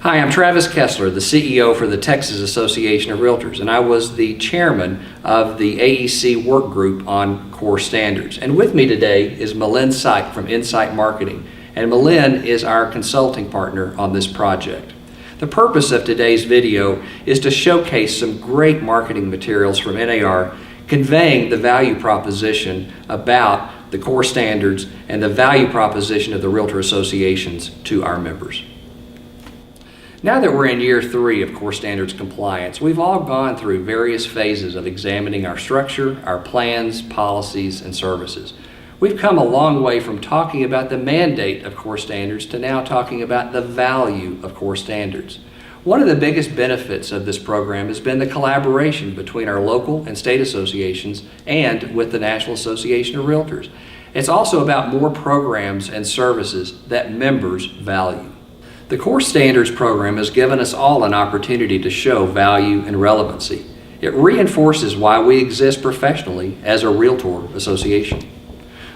Hi, I'm Travis Kessler, the CEO for the Texas Association of Realtors, and I was the chairman of the AEC work group on core standards. And with me today is Melynn from Insight Marketing, and Melynn is our consulting partner on this project. The purpose of today's video is to showcase some great marketing materials from NAR conveying the value proposition about the core standards and the value proposition of the Realtor Associations to our members. Now that we're in year 3 of core standards compliance, we've all gone through various phases of examining our structure, our plans, policies, and services. We've come a long way from talking about the mandate of core standards to now talking about the value of core standards. One of the biggest benefits of this program has been the collaboration between our local and state associations and with the National Association of Realtors. It's also about more programs and services that members value. The Core Standards program has given us all an opportunity to show value and relevancy. It reinforces why we exist professionally as a Realtor association.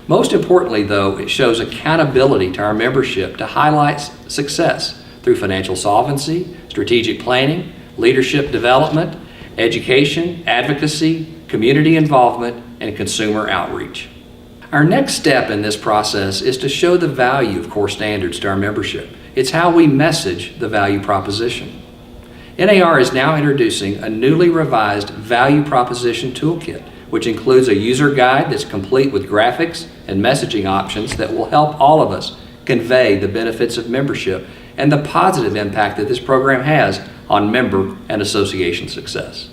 Most importantly, though, it shows accountability to our membership to highlight success through financial solvency, strategic planning, leadership development, education, advocacy, community involvement, and consumer outreach. Our next step in this process is to show the value of core standards to our membership. It's how we message the value proposition. NAR is now introducing a newly revised value proposition toolkit, which includes a user guide that's complete with graphics and messaging options that will help all of us convey the benefits of membership and the positive impact that this program has on member and association success.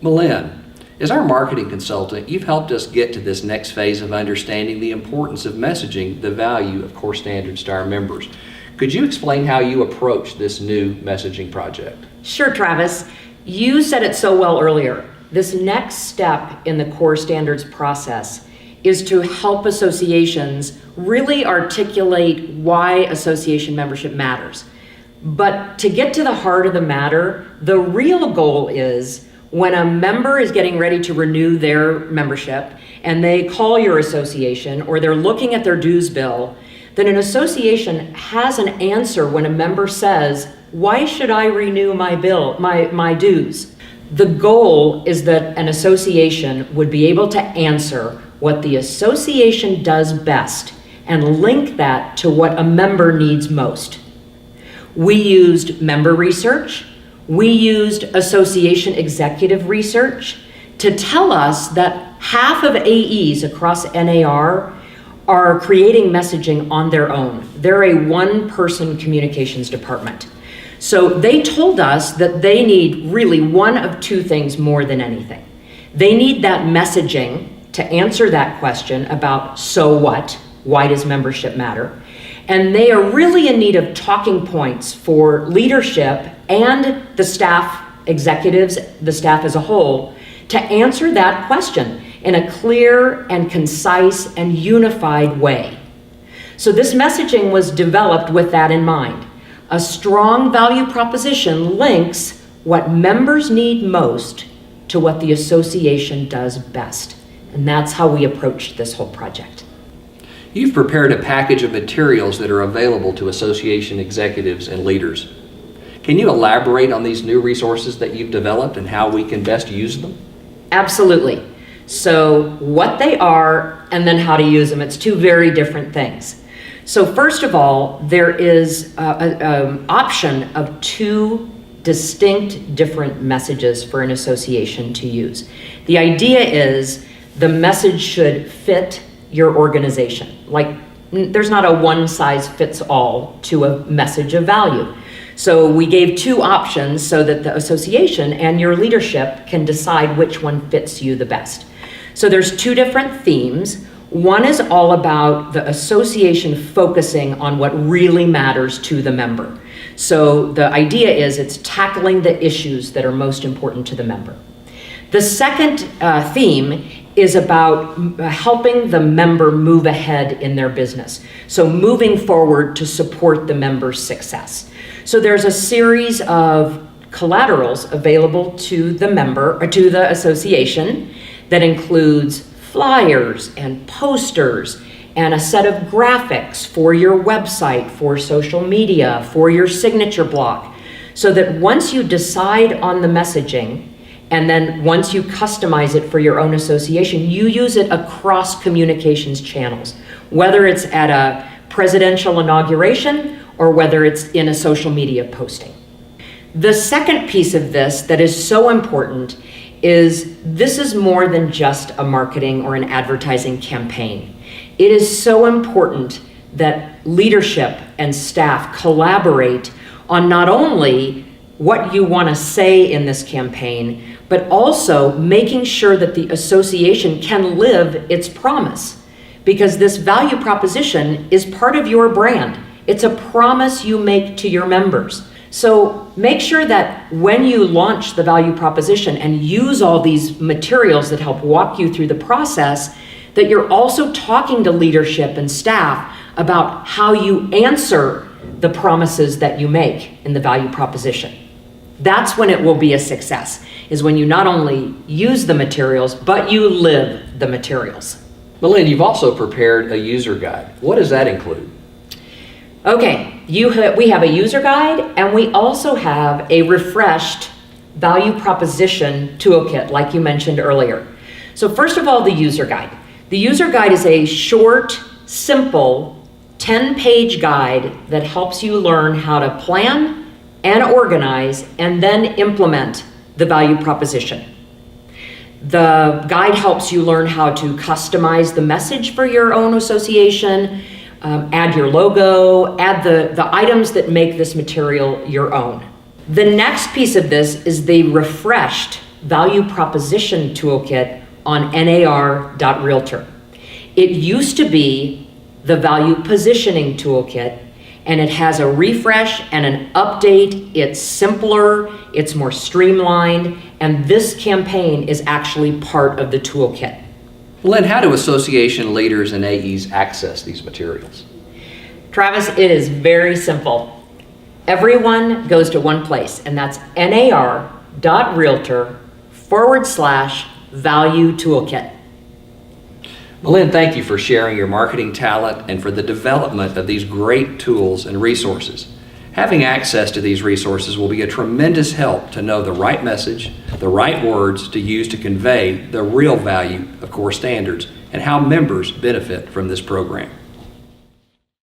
Melynn, as our marketing consultant, you've helped us get to this next phase of understanding the importance of messaging the value of core standards to our members. Could you explain how you approach this new messaging project? Sure, Travis. You said it so well earlier. This next step in the core standards process is to help associations really articulate why association membership matters. But to get to the heart of the matter, the real goal is when a member is getting ready to renew their membership and they call your association or they're looking at their dues bill, then an association has an answer when a member says, why should I renew my bill, my dues? The goal is that an association would be able to answer what the association does best and link that to what a member needs most. We used member research. We used association executive research to tell us that half of AEs across NAR are creating messaging on their own. They're a one-person communications department. So they told us that they need really one of two things more than anything. They need that messaging to answer that question about so what, why does membership matter? And they are really in need of talking points for leadership and the staff, executives, the staff as a whole, to answer that question in a clear and concise and unified way. So this messaging was developed with that in mind. A strong value proposition links what members need most to what the association does best. And that's how we approached this whole project. You've prepared a package of materials that are available to association executives and leaders. Can you elaborate on these new resources that you've developed and how we can best use them? Absolutely. So what they are and then how to use them, it's two very different things. So first of all, there is an option of two distinct different messages for an association to use. The idea is the message should fit your organization. Like there's not a one size fits all to a message of value. So we gave two options so that the association and your leadership can decide which one fits you the best. So there's two different themes. One is all about the association focusing on what really matters to the member. So the idea is it's tackling the issues that are most important to the member. The second theme is about helping the member move ahead in their business. So moving forward to support the member's success. So there's a series of collaterals available to the member or to the association that includes flyers and posters and a set of graphics for your website, for social media, for your signature block, so that once you decide on the messaging, and then once you customize it for your own association, you use it across communications channels, whether it's at a presidential inauguration or whether it's in a social media posting. The second piece of this that is so important is this is more than just a marketing or an advertising campaign. It is so important that leadership and staff collaborate on not only what you want to say in this campaign, but also making sure that the association can live its promise. Because this value proposition is part of your brand. It's a promise you make to your members. So make sure that when you launch the value proposition and use all these materials that help walk you through the process, that you're also talking to leadership and staff about how you answer the promises that you make in the value proposition. That's when it will be a success, is when you not only use the materials, but you live the materials. Melynn, you've also prepared a user guide. What does that include? Okay, we have a user guide, and we also have a refreshed value proposition toolkit, like you mentioned earlier. So first of all, the user guide. The user guide is a short, simple, 10-page guide that helps you learn how to plan and organize and then implement the value proposition. The guide helps you learn how to customize the message for your own association, add your logo, add the items that make this material your own. The next piece of this is the refreshed value proposition toolkit on NAR.realtor. It used to be the value positioning toolkit, and it has a refresh and an update. It's simpler, it's more streamlined, and this campaign is actually part of the toolkit. Melynn, how do association leaders and AEs access these materials? Travis, it is very simple. Everyone goes to one place, and that's nar.realtor/value toolkit. Melynn, thank you for sharing your marketing talent and for the development of these great tools and resources. Having access to these resources will be a tremendous help to know the right message, the right words to use to convey the real value of core standards and how members benefit from this program.